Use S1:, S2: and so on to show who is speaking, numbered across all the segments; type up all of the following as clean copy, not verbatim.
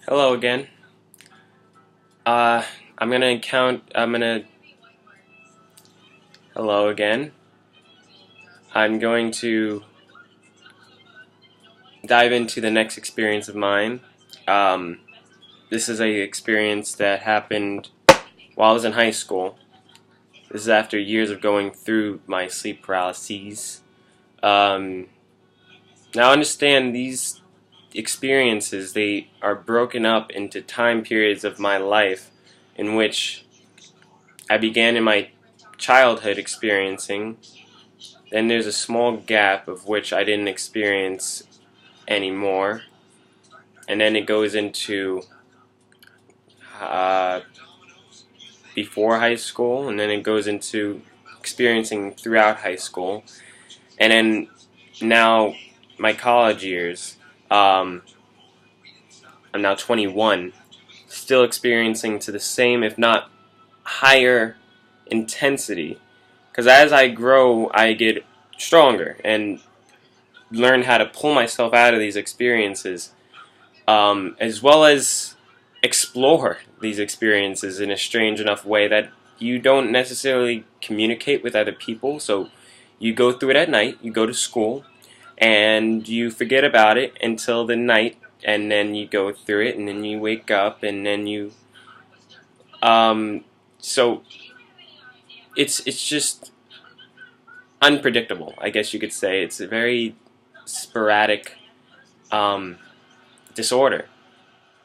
S1: Hello again. I'm gonna count. Hello again. I'm going to dive into the next experience of mine. Um, this is a experience that happened while I was in high school. This is after years of going through my sleep paralyses. Um, Now understand these experiences, they are broken up into time periods of my life in which I began in my childhood experiencing. Then there's a small gap of which I didn't experience anymore. And then it goes into uh, before high school, and then it goes into experiencing throughout high school. And then now my college years. I'm now 21, still experiencing to the same, if not higher, intensity. Because as I grow, I get stronger and learn how to pull myself out of these experiences, as well as explore these experiences in a strange enough way that you don't necessarily communicate with other people. So you go through it at night, you go to school, and you forget about it until the night, and then you go through it, and then you wake up, and then you so it's just unpredictable, I guess you could say. It's a very sporadic disorder.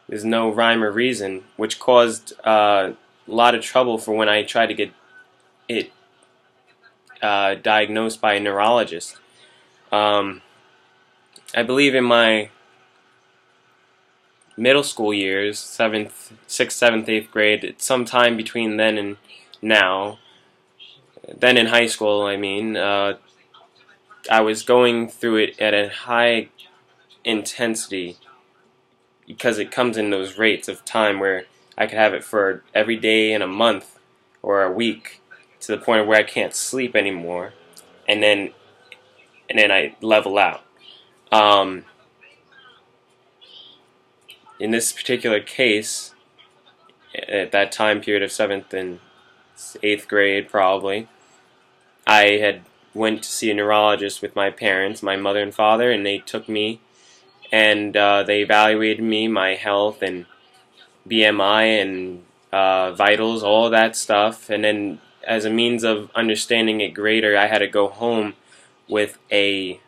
S1: There's no rhyme or reason, which caused a lot of trouble for when I tried to get it diagnosed by a neurologist. Um, I believe in my middle school years, sixth, seventh, eighth grade, it's sometime between then and now. Then in high school, I was going through it at a high intensity because it comes in those rates of time where I could have it for every day in a month or a week to the point where I can't sleep anymore, and then I level out. Um, in this particular case, at that time period of seventh and eighth grade, probably, I had went to see a neurologist with my parents, my mother and father, and they took me and they evaluated me, my health and BMI and vitals, all that stuff. And then, as a means of understanding it greater, I had to go home with a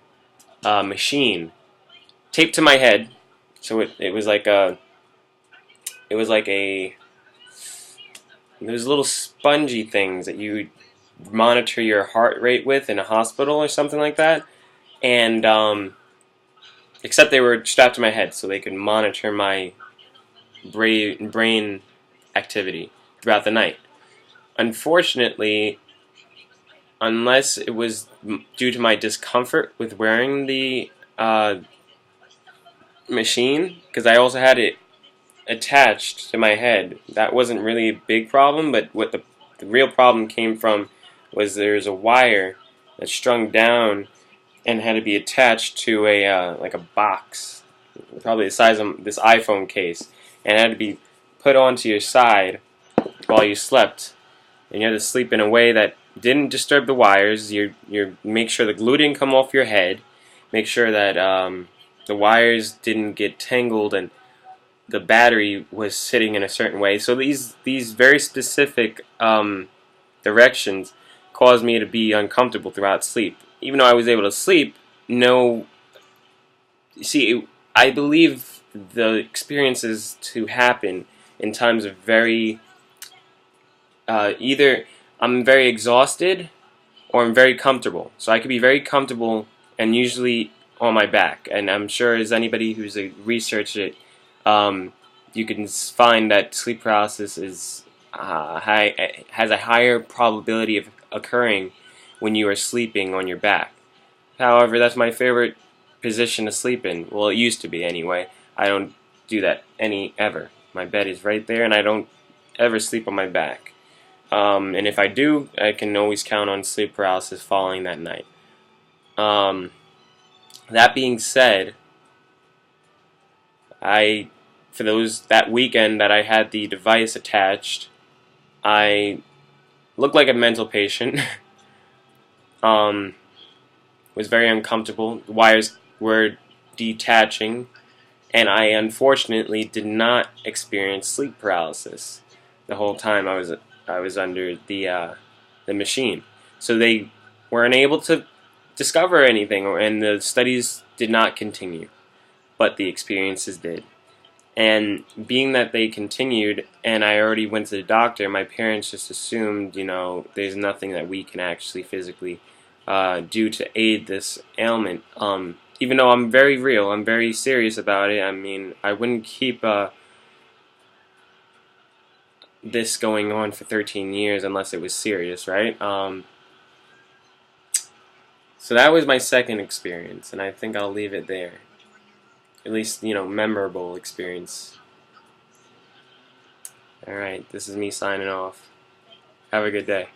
S1: machine taped to my head. So it was like a it was like a those little spongy things that you monitor your heart rate with in a hospital or something like that. And except they were strapped to my head so they could monitor my brain activity throughout the night. Unfortunately, unless it was due to my discomfort with wearing the machine, because I also had it attached to my head, that wasn't really a big problem. But what the real problem came from was there's a wire that strung down and had to be attached to a like a box, probably the size of this iPhone case, and it had to be put onto your side while you slept. And you had to sleep in a way that didn't disturb the wires. You make sure the glue didn't come off your head. Make sure that the wires didn't get tangled and the battery was sitting in a certain way. So these very specific directions caused me to be uncomfortable throughout sleep. Even though I was able to sleep, no. See, I believe the experiences to happen in times of very either I'm very exhausted or I'm very comfortable. So I could be very comfortable and usually on my back. And I'm sure as anybody who's researched it, you can find that sleep paralysis is has a higher probability of occurring when you are sleeping on your back. However, that's my favorite position to sleep in. Well, it used to be anyway. I don't do that ever. My bed is right there, and I don't ever sleep on my back. And if I do, I can always count on sleep paralysis following that night. That being said, I for that weekend that I had the device attached, I looked like a mental patient. um, was very uncomfortable. The wires were detaching, and I unfortunately did not experience sleep paralysis the whole time I was under the machine. So they weren't able to discover anything, and the studies did not continue, but the experiences did. And being that they continued, and I already went to the doctor, my parents just assumed, there's nothing that we can actually physically do to aid this ailment. Even though I'm very real, I'm very serious about it. I mean, I wouldn't keep this going on for 13 years unless it was serious, right? So that was my second experience, and I think I'll leave it there. At least, memorable experience. Alright, this is me signing off. Have a good day.